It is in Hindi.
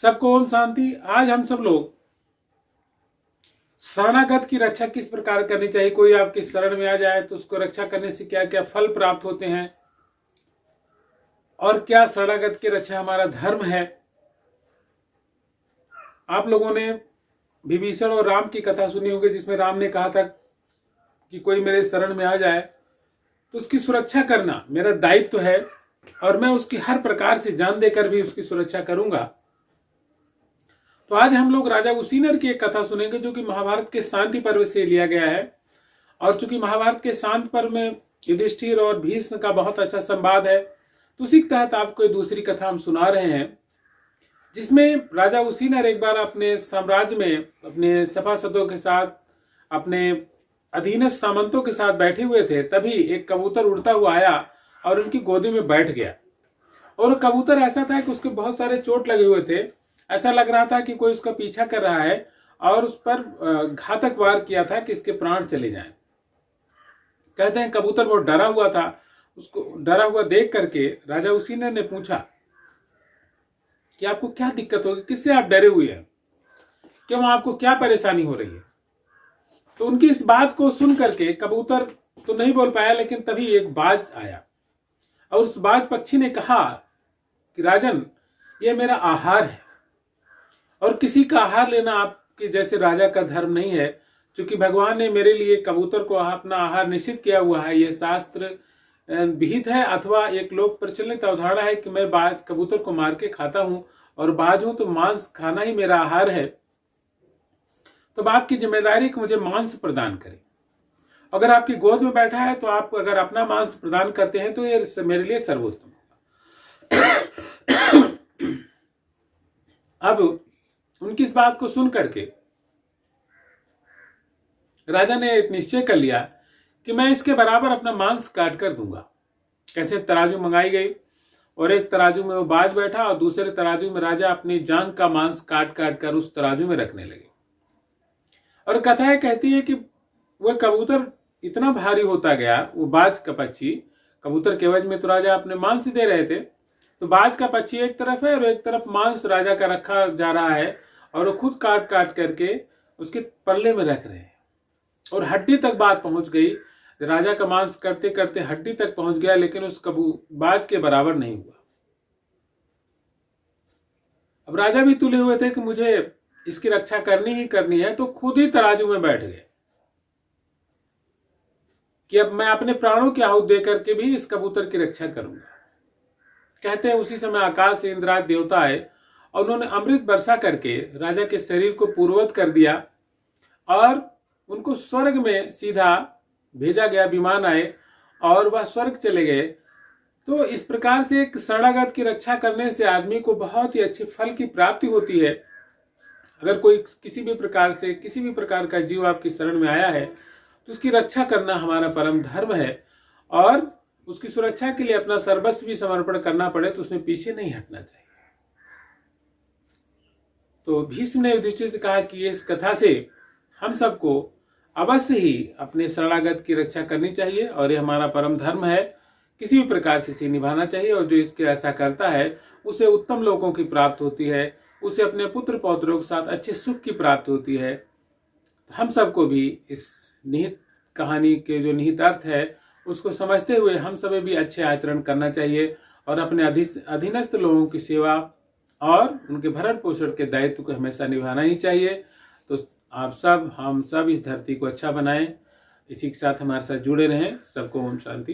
सबको ओम शांति। आज हम सब लोग शरणागत की रक्षा किस प्रकार करनी चाहिए। कोई आपकी शरण में आ जाए तो उसको रक्षा करने से क्या क्या फल प्राप्त होते हैं, और क्या शरणागत की रक्षा हमारा धर्म है। आप लोगों ने विभीषण और राम की कथा सुनी होगी, जिसमें राम ने कहा था कि कोई मेरे शरण में आ जाए तो उसकी सुरक्षा करना मेरा दायित्व है, और मैं उसकी हर प्रकार से जान देकर भी उसकी सुरक्षा करूंगा। तो आज हम लोग राजा उसीनर की एक कथा सुनेंगे, जो कि महाभारत के शांति पर्व से लिया गया है। और चूंकि महाभारत के शांति पर्व में युधिष्ठिर और भीष्म का बहुत अच्छा संवाद है, तो उसी के तहत आपको दूसरी कथा हम सुना रहे हैं, जिसमें राजा उसीनर एक बार अपने साम्राज्य में अपने सभासदों के साथ, अपने अधीनस्थ सामंतों के साथ बैठे हुए थे। तभी एक कबूतर उड़ता हुआ आया और उनकी गोदी में बैठ गया। और कबूतर ऐसा था कि उसके बहुत सारे चोट लगे हुए थे। ऐसा लग रहा था कि कोई उसका पीछा कर रहा है और उस पर घातक वार किया था कि इसके प्राण चले जाएं। कहते हैं कबूतर बहुत डरा हुआ था। उसको डरा हुआ देख करके राजा उसीनर ने पूछा कि आपको क्या दिक्कत होगी, किससे आप डरे हुए हैं, क्यों, आपको क्या परेशानी हो रही है। तो उनकी इस बात को सुन करके कबूतर तो नहीं बोल पाया, लेकिन तभी एक बाज आया और उस बाज पक्षी ने कहा कि राजन, ये मेरा आहार है, और किसी का आहार लेना आपके जैसे राजा का धर्म नहीं है। क्योंकि भगवान ने मेरे लिए कबूतर को अपना आहार निश्चित किया हुआ है। यह शास्त्र विहित है, अथवा एक लोक प्रचलित अवधारणा है कि मैं बाज कबूतर को मार के खाता हूं, और बाज हूं तो मांस खाना ही मेरा आहार है। तो आपकी जिम्मेदारी कि मुझे मांस प्रदान करें। अगर आपकी गोद में बैठा है तो आप अगर अपना मांस प्रदान करते हैं तो ये मेरे लिए सर्वोत्तम होगा। अब उनकी इस बात को सुन करके राजा ने एक निश्चय कर लिया कि मैं इसके बराबर अपना मांस काट कर दूंगा। कैसे तराजू मंगाई गई और एक तराजू में वो बाज बैठा और दूसरे तराजू में राजा अपनी जांघ का मांस काट काट कर उस तराजू में रखने लगे। और कथाएं कहती है कि वह कबूतर इतना भारी होता गया, वो बाज का पक्षी, कबूतर के एवज में तो राजा अपने मांस दे रहे थे, तो बाज का पक्षी एक तरफ है और एक तरफ मांस राजा का रखा जा रहा है, और वो खुद काट काट करके उसके पल्ले में रख रहे हैं। और हड्डी तक बात पहुंच गई। राजा का मांस करते करते हड्डी तक पहुंच गया, लेकिन उस बाज के बराबर नहीं हुआ। अब राजा भी तुले हुए थे कि मुझे इसकी रक्षा करनी ही करनी है, तो खुद ही तराजू में बैठ गए कि अब मैं अपने प्राणों की आहुति दे करके भी इस कबूतर की रक्षा करूंगा। कहते हैं उसी समय आकाश से इंद्राज देवता आए और उन्होंने अमृत वर्षा करके राजा के शरीर को पूर्ववत कर दिया, और उनको स्वर्ग में सीधा भेजा गया। विमान आए और वह स्वर्ग चले गए। तो इस प्रकार से एक शरणागत की रक्षा करने से आदमी को बहुत ही अच्छे फल की प्राप्ति होती है। अगर कोई किसी भी प्रकार का जीव आपकी शरण में आया है तो उसकी रक्षा करना हमारा परम धर्म है, और उसकी सुरक्षा के लिए अपना सर्वस्व भी समर्पण करना पड़े तो उसमें पीछे नहीं हटना चाहिए। तो भीष्म ने युधिष्ठिर से कहा कि इस कथा से हम सबको अवश्य ही अपने शरणागत की रक्षा करनी चाहिए, और ये हमारा परम धर्म है। किसी भी प्रकार से इसे निभाना चाहिए, और जो इसके ऐसा करता है उसे उत्तम लोगों की प्राप्त होती है, उसे अपने पुत्र पौत्रों के साथ अच्छे सुख की प्राप्ति होती है। हम सबको भी इस निहित कहानी के जो निहित अर्थ है उसको समझते हुए हम सभी भी अच्छे आचरण करना चाहिए, और अपने अधीनस्थ लोगों की सेवा और उनके भरण पोषण के दायित्व को हमेशा निभाना ही चाहिए। तो हम सब इस धरती को अच्छा बनाएं। इसी के साथ हमारे साथ जुड़े रहें। सबको ओम शांति।